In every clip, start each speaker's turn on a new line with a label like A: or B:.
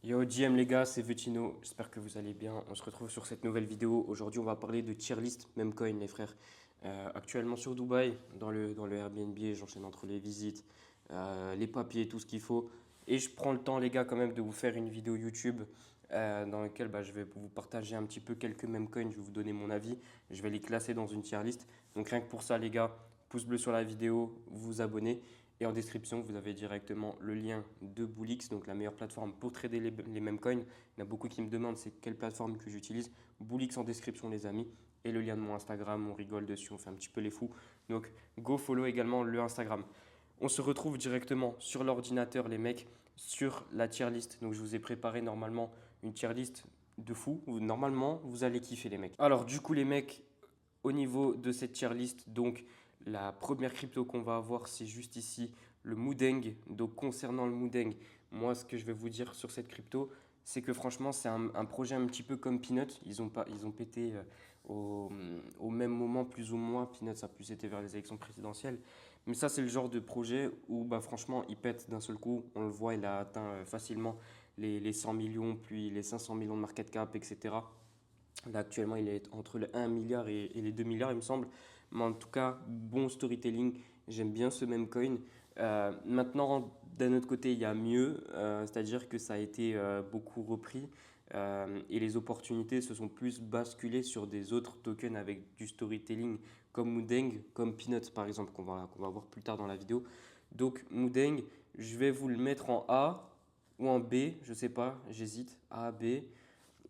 A: Yo GM les gars, c'est Vetino, j'espère que vous allez bien. On se retrouve sur cette nouvelle vidéo. Aujourd'hui, on va parler de tier list Memcoin les frères. Actuellement sur Dubaï, dans le Airbnb, j'enchaîne entre les visites, les papiers, tout ce qu'il faut. Et je prends le temps les gars quand même de vous faire une vidéo YouTube dans laquelle je vais vous partager un petit peu quelques Memcoins, je vais vous donner mon avis. Je vais les classer dans une tier list. Donc rien que pour ça les gars, pouce bleu sur la vidéo, vous abonnez. Et en description, vous avez directement le lien de Bullix, donc la meilleure plateforme pour trader les mêmes coins. Il y en a beaucoup qui me demandent c'est quelle plateforme que j'utilise. Bullix en description les amis. Et le lien de mon Instagram, on rigole dessus, on fait un petit peu les fous. Donc go follow également le Instagram. On se retrouve directement sur l'ordinateur les mecs, sur la tier list. Donc je vous ai préparé normalement une tier list de fou. Normalement, vous allez kiffer les mecs. Alors du coup les mecs, au niveau de cette tier list, donc la première crypto qu'on va avoir, c'est juste ici le Mudeng. Donc concernant le Mudeng, moi ce que je vais vous dire sur cette crypto, c'est que franchement c'est un projet un petit peu comme Peanut. Ils ont pété au même moment plus ou moins. Peanut ça a plus été vers les élections présidentielles. Mais ça c'est le genre de projet où franchement il pète d'un seul coup. On le voit, il a atteint facilement les 100 millions, puis les 500 millions de market cap, etc. Là, actuellement, il est entre le 1 milliard et les 2 milliards, il me semble. Mais en tout cas, bon storytelling. J'aime bien ce même coin. Maintenant, d'un autre côté, il y a mieux. C'est-à-dire que ça a été beaucoup repris. Et les opportunités se sont plus basculées sur des autres tokens avec du storytelling comme Mudeng, comme Peanut par exemple, qu'on va voir plus tard dans la vidéo. Donc Mudeng, je vais vous le mettre en A ou en B, je sais pas, j'hésite. A, B.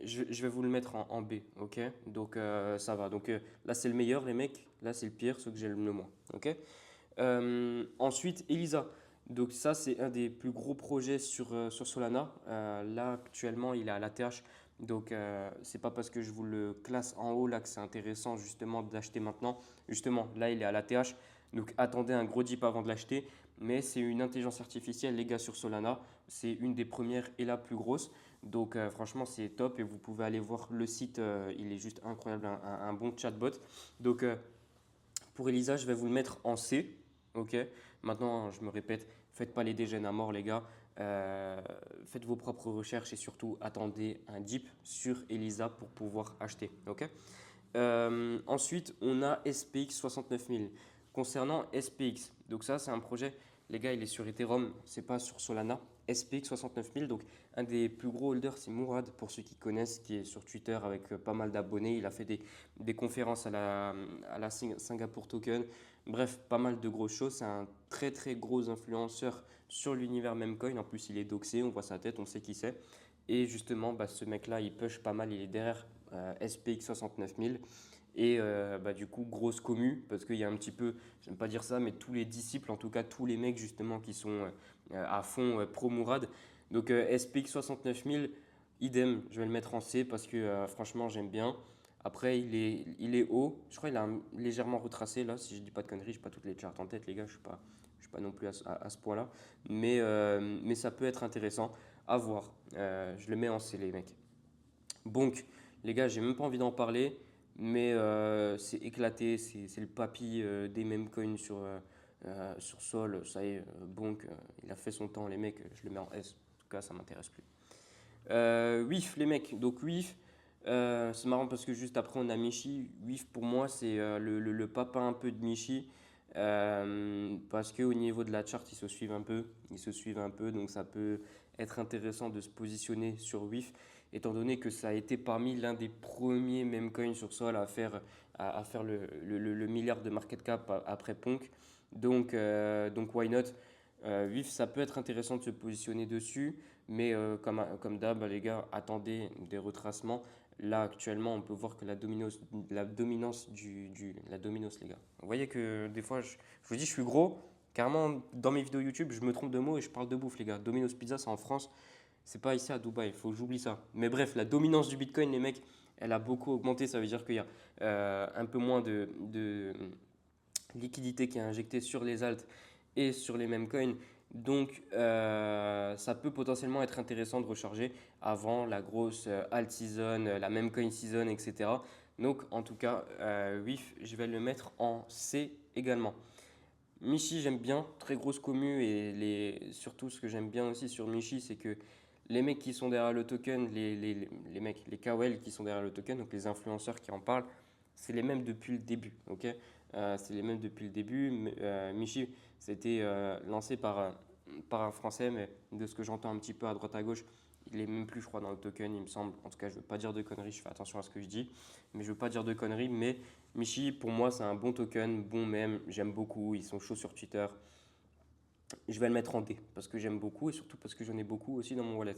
A: Je vais vous le mettre en B, ok? Donc ça va. Donc là c'est le meilleur les mecs, là c'est le pire, ceux que j'aime le moins, ok? Ensuite Elisa. Donc ça c'est un des plus gros projets sur Solana. Là actuellement il est à l'ATH. Donc c'est pas parce que je vous le classe en haut là que c'est intéressant justement d'acheter maintenant. Justement là il est à l'ATH. Donc attendez un gros dip avant de l'acheter. Mais c'est une intelligence artificielle les gars sur Solana. C'est une des premières et la plus grosse. Donc franchement c'est top et vous pouvez aller voir le site, il est juste incroyable, un bon chatbot. Donc pour Elisa, je vais vous le mettre en C. Ok. Maintenant, je me répète, faites pas les dégènes à mort les gars. Faites vos propres recherches et surtout attendez un dip sur Elisa pour pouvoir acheter. Ok. Ensuite, on a SPX 69000. Concernant SPX, donc ça c'est un projet, les gars, il est sur Ethereum, c'est pas sur Solana. SPX 69000, donc un des plus gros holders, c'est Mourad, pour ceux qui connaissent, qui est sur Twitter avec pas mal d'abonnés. Il a fait des conférences à la Singapour Token. Bref, pas mal de grosses choses. C'est un très très gros influenceur sur l'univers Memcoin. En plus, il est doxé, on voit sa tête, on sait qui c'est. Et justement, ce mec-là, il push pas mal, il est derrière SPX 69000. Et du coup, grosse commu, parce qu'il y a un petit peu, j'aime pas dire ça, mais tous les disciples, en tout cas tous les mecs justement qui sont à fond pro Mourad. Donc SPX 69000, idem, je vais le mettre en C parce que franchement j'aime bien. Après, il est haut, je crois qu'il a légèrement retracé là, si je dis pas de conneries, je n'ai pas toutes les charts en tête les gars, je suis pas non plus à ce point-là. Mais ça peut être intéressant à voir. Je le mets en C les mecs. Donc, les gars, j'ai même pas envie d'en parler, mais c'est éclaté, c'est le papy des mêmes coins sur Sol. Ça y est, Bonk, il a fait son temps, les mecs, je le mets en S. En tout cas, ça m'intéresse plus. WIF, les mecs. Donc, WIF, c'est marrant parce que juste après, on a Michi. WIF, pour moi, c'est le papa un peu de Michi. Parce qu'au niveau de la chart, ils se suivent un peu. Ils se suivent un peu, donc ça peut être intéressant de se positionner sur WIF, étant donné que ça a été parmi l'un des premiers meme coins sur Sol à faire le milliard de market cap après Ponk. Donc why not? WIF, ça peut être intéressant de se positionner dessus, mais comme d'hab, les gars, attendez des retracements. Là, actuellement, on peut voir que la dominance, les gars. Vous voyez que des fois, je vous dis, je suis gros. Carrément, dans mes vidéos YouTube, je me trompe de mots et je parle de bouffe, les gars. Domino's Pizza, c'est en France, c'est pas ici à Dubaï. Il faut que j'oublie ça. Mais bref, la dominance du Bitcoin, les mecs, elle a beaucoup augmenté. Ça veut dire qu'il y a un peu moins de liquidité qui est injectée sur les alts et sur les mêmes coins. Donc, ça peut potentiellement être intéressant de recharger avant la grosse alt season, la même coin season, etc. Donc, en tout cas, WIF, je vais le mettre en C également. Michi, j'aime bien, très grosse commu et surtout ce que j'aime bien aussi sur Michi, c'est que Les mecs qui sont derrière le token, les mecs, les KOL qui sont derrière le token, donc les influenceurs qui en parlent, c'est les mêmes depuis le début, ok? C'est les mêmes depuis le début. Michi, c'était lancé par un Français, mais de ce que j'entends un petit peu à droite à gauche, il est même plus, je crois, dans le token, il me semble. En tout cas, je ne veux pas dire de conneries, je fais attention à ce que je dis, mais je ne veux pas dire de conneries. Mais Michi, pour moi, c'est un bon token, bon mème, j'aime beaucoup, ils sont chauds sur Twitter. Je vais le mettre en D parce que j'aime beaucoup et surtout parce que j'en ai beaucoup aussi dans mon wallet.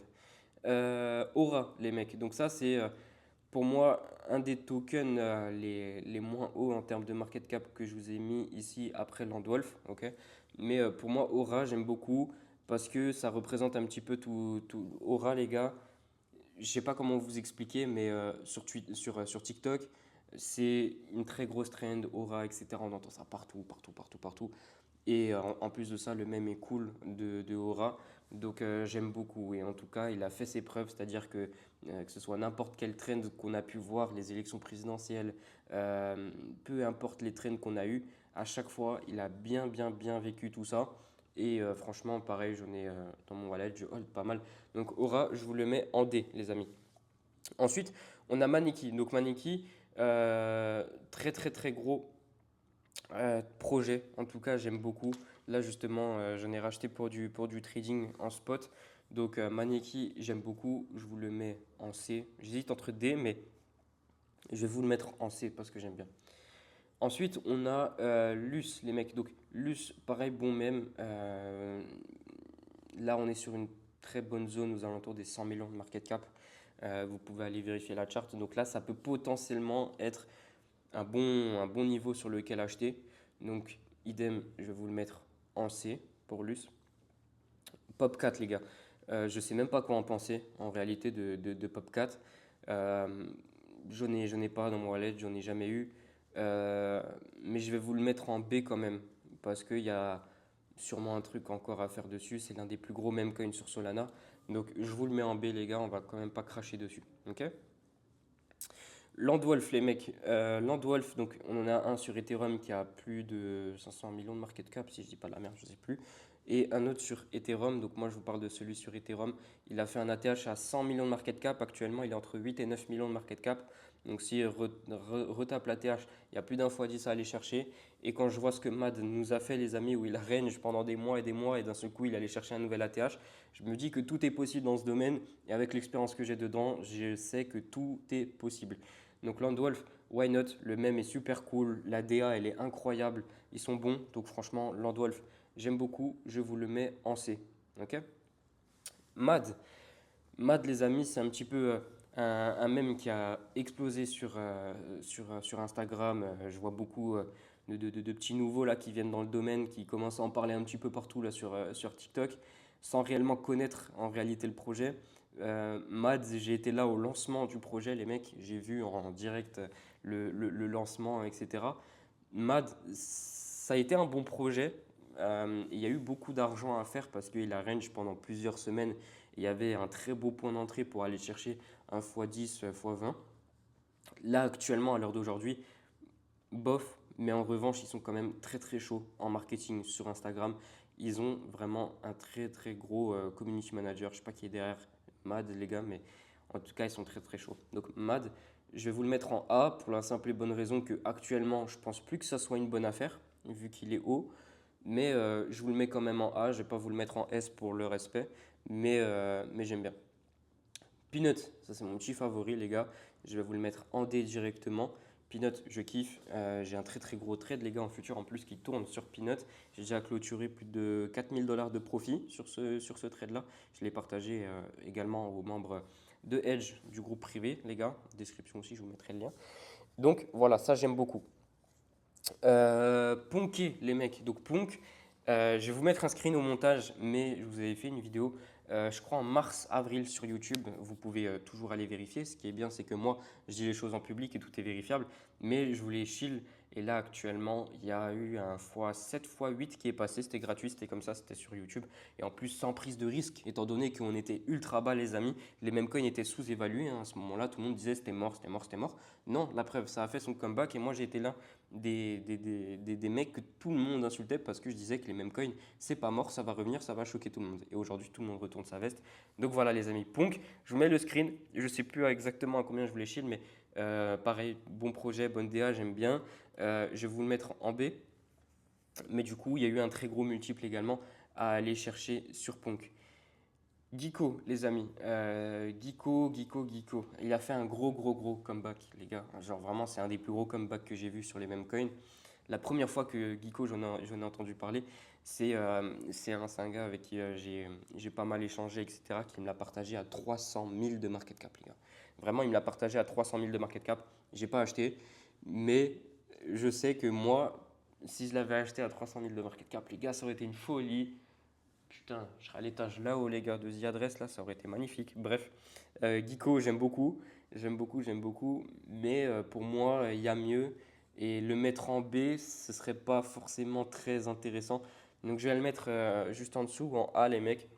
A: Aura, les mecs. Donc ça, c'est pour moi un des tokens les moins hauts en termes de market cap que je vous ai mis ici après Landwolf. Ok. Mais pour moi, Aura, j'aime beaucoup parce que ça représente un petit peu tout. Aura, les gars, je sais pas comment vous expliquer, mais sur TikTok, c'est une très grosse trend, Aura, etc. On entend ça partout, partout, partout, partout. Et en plus de ça, le même est cool de Aura. Donc j'aime beaucoup. Et en tout cas, il a fait ses preuves, c'est-à-dire que ce soit n'importe quel trend qu'on a pu voir, les élections présidentielles, peu importe les trends qu'on a eu, à chaque fois, il a bien, bien, bien vécu tout ça. Et franchement, pareil, j'en ai dans mon wallet, je hold pas mal. Donc Aura, je vous le mets en D, les amis. Ensuite, on a Maniki. Donc Maniki, très, très, très gros projet, en tout cas, j'aime beaucoup. Là, justement, j'en ai racheté pour du trading en spot. Donc, Maneki, j'aime beaucoup. Je vous le mets en C. J'hésite entre D, mais je vais vous le mettre en C parce que j'aime bien. Ensuite, on a Luce, les mecs. Donc, Luce, pareil, bon même. Là, on est sur une très bonne zone aux alentours des 100 millions de market cap. Vous pouvez aller vérifier la charte. Donc là, ça peut potentiellement être un bon niveau sur lequel acheter. Donc, idem, je vais vous le mettre en C pour Luce. Popcat, les gars. Je ne sais même pas quoi en penser en réalité de Popcat. Je n'ai pas dans mon wallet, j'en ai jamais eu. Mais je vais vous le mettre en B quand même. Parce qu'il y a sûrement un truc encore à faire dessus. C'est l'un des plus gros meme coins sur Solana. Donc je vous le mets en B, les gars. On va quand même pas cracher dessus. Ok? Landwolf, les mecs. Landwolf, donc on en a un sur Ethereum qui a plus de 500 millions de market cap, si je dis pas de la merde, je sais plus. Et un autre sur Ethereum, donc moi je vous parle de celui sur Ethereum. Il a fait un ATH à 100 millions de market cap. Actuellement, il est entre 8 et 9 millions de market cap. Donc si retape l'ATH, il y a plus d'un fois 10 à aller chercher. Et quand je vois ce que Mad nous a fait, les amis, où il a range pendant des mois et d'un seul coup, il allait chercher un nouvel ATH, je me dis que tout est possible dans ce domaine. Et avec l'expérience que j'ai dedans, je sais que tout est possible. Donc Landwolf, why not? Le mème est super cool. La DA, elle est incroyable. Ils sont bons. Donc franchement, Landwolf, j'aime beaucoup. Je vous le mets en C. Ok? Mad. Mad, les amis, c'est un petit peu un mème qui a explosé sur Instagram. Je vois beaucoup de petits nouveaux là qui viennent dans le domaine, qui commencent à en parler un petit peu partout là sur TikTok, sans réellement connaître en réalité le projet. Mads, j'ai été là au lancement du projet, les mecs, j'ai vu en direct le lancement, etc. Mad, ça a été un bon projet. Il y a eu beaucoup d'argent à faire parce qu'il a range pendant plusieurs semaines. Il y avait un très beau point d'entrée pour aller chercher un x10, x20. Là, actuellement, à l'heure d'aujourd'hui, bof, mais en revanche, ils sont quand même très très chauds en marketing sur Instagram. Ils ont vraiment un très très gros community manager. Je ne sais pas qui est derrière Mad, les gars, mais en tout cas, ils sont très très chauds. Donc, Mad, je vais vous le mettre en A pour la simple et bonne raison que actuellement, je pense plus que ça soit une bonne affaire, vu qu'il est haut. Mais je vous le mets quand même en A. Je ne vais pas vous le mettre en S pour le respect, mais j'aime bien. Peanut, ça c'est mon petit favori, les gars. Je vais vous le mettre en D directement. Peanut, je kiffe. J'ai un très très gros trade, les gars, en futur en plus qui tourne sur Peanut. J'ai déjà clôturé plus de 4000 $ de profit sur ce trade-là. Je l'ai partagé également aux membres de Edge du groupe privé, les gars. Description aussi, je vous mettrai le lien. Donc voilà, ça j'aime beaucoup. Punké, les mecs. Donc Punk, je vais vous mettre un screen au montage, mais je vous avais fait une vidéo, je crois en mars-avril sur YouTube. Vous pouvez toujours aller vérifier. Ce qui est bien, c'est que moi, je dis les choses en public et tout est vérifiable. Mais je voulais chill Et là, actuellement, il y a eu un x7 x8 qui est passé. C'était gratuit, c'était comme ça, c'était sur YouTube. Et en plus, sans prise de risque, étant donné qu'on était ultra bas, les amis. Les mêmes coins étaient sous-évalués, hein. À ce moment-là, tout le monde disait c'était mort, c'était mort, c'était mort. Non, la preuve, ça a fait son comeback. Et moi, j'ai été l'un des mecs que tout le monde insultait parce que je disais que les mêmes coins, c'est pas mort, ça va revenir, ça va choquer tout le monde. Et aujourd'hui, tout le monde retourne sa veste. Donc voilà, les amis. Punk, je vous mets le screen. Je sais plus exactement à combien je voulais chill, mais pareil, bon projet, bonne DA, j'aime bien. Je vais vous le mettre en B. Mais du coup, il y a eu un très gros multiple également à aller chercher sur Punk. Geeko, les amis. Geeko. Il a fait un gros comeback, les gars. Genre vraiment, c'est un des plus gros comebacks que j'ai vu sur les mêmes coins. La première fois que Geeko, j'en ai entendu parler, c'est un gars avec qui j'ai pas mal échangé, etc., qui me l'a partagé à 300 000 de market cap, les gars. Vraiment, il me l'a partagé à 300 000 de market cap. J'ai pas acheté, mais je sais que moi, si je l'avais acheté à 300 000 de market cap, les gars, ça aurait été une folie. Putain, je serais à l'étage là-haut, les gars, de The Address, là, ça aurait été magnifique. Bref, Geeko, j'aime beaucoup. J'aime beaucoup. Mais pour moi, il y a mieux. Et le mettre en B, ce serait pas forcément très intéressant. Donc, je vais le mettre juste en dessous ou en A, les mecs.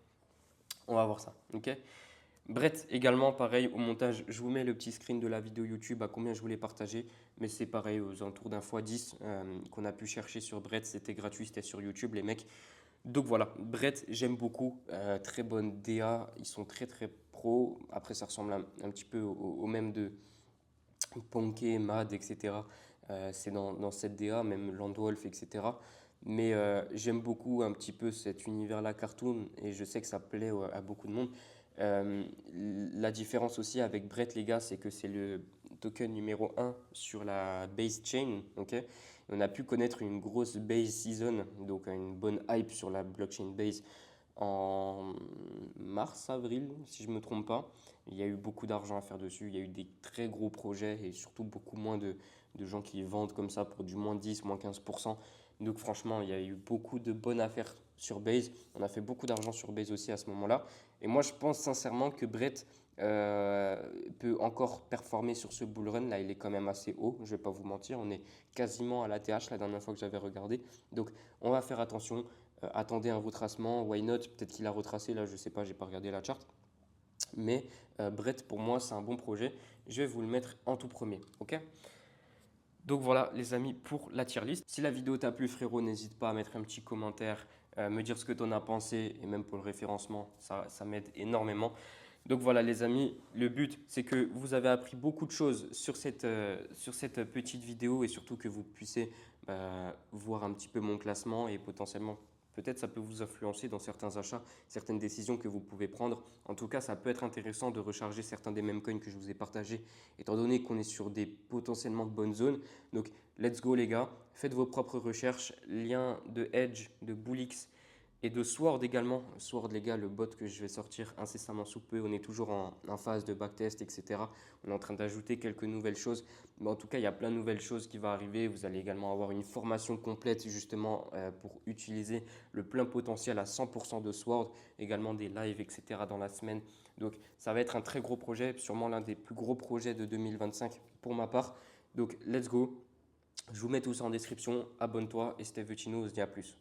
A: On va voir ça. Ok? Brett, également, pareil, au montage, je vous mets le petit screen de la vidéo YouTube à combien je voulais partager. Mais c'est pareil, aux alentours d'un x10 qu'on a pu chercher sur Brett. C'était gratuit, c'était sur YouTube, les mecs. Donc voilà, Brett, j'aime beaucoup. Très bonne DA. Ils sont très pro. Après, ça ressemble un petit peu au même de Ponké, Mad, etc. C'est dans cette DA, même Landwolf, etc. Mais j'aime beaucoup un petit peu cet univers-là cartoon et je sais que ça plaît à beaucoup de monde. La différence aussi avec Brett, les gars, c'est que c'est le token numéro 1 sur la base chain. Okay, on a pu connaître une grosse base season, donc une bonne hype sur la blockchain base en mars, avril, si je ne me trompe pas. Il y a eu beaucoup d'argent à faire dessus, il y a eu des très gros projets et surtout beaucoup moins de gens qui vendent comme ça pour du moins 10, moins 15%. Donc franchement, il y a eu beaucoup de bonnes affaires sur Base. On a fait beaucoup d'argent sur Base aussi à ce moment-là. Et moi, je pense sincèrement que Brett peut encore performer sur ce bull run. Là, il est quand même assez haut, je ne vais pas vous mentir. On est quasiment à l'ATH la dernière fois que j'avais regardé. Donc, on va faire attention. Attendez un retracement. Why not? Peut-être qu'il a retracé. Là, je ne sais pas, je n'ai pas regardé la chart. Mais Brett, pour moi, c'est un bon projet. Je vais vous le mettre en tout premier. Ok? Donc voilà les amis pour la tier list. Si la vidéo t'a plu frérot, n'hésite pas à mettre un petit commentaire, me dire ce que tu en as pensé et même pour le référencement, ça m'aide énormément. Donc voilà les amis, le but c'est que vous avez appris beaucoup de choses sur cette petite vidéo et surtout que vous puissiez voir un petit peu mon classement et potentiellement peut-être ça peut vous influencer dans certains achats, certaines décisions que vous pouvez prendre. En tout cas, ça peut être intéressant de recharger certains des mêmes coins que je vous ai partagés, étant donné qu'on est sur des potentiellement bonnes zones. Donc, let's go les gars, faites vos propres recherches, lien de Edge, de Bullix et de Sword également. Sword les gars, le bot que je vais sortir incessamment sous peu, on est toujours en phase de backtest, etc. On est en train d'ajouter quelques nouvelles choses. Mais en tout cas, il y a plein de nouvelles choses qui vont arriver. Vous allez également avoir une formation complète justement pour utiliser le plein potentiel à 100% de Sword, également des lives, etc. dans la semaine. Donc ça va être un très gros projet, sûrement l'un des plus gros projets de 2025 pour ma part. Donc let's go. Je vous mets tout ça en description. Abonne-toi et c'était Vecino, on se dit à plus.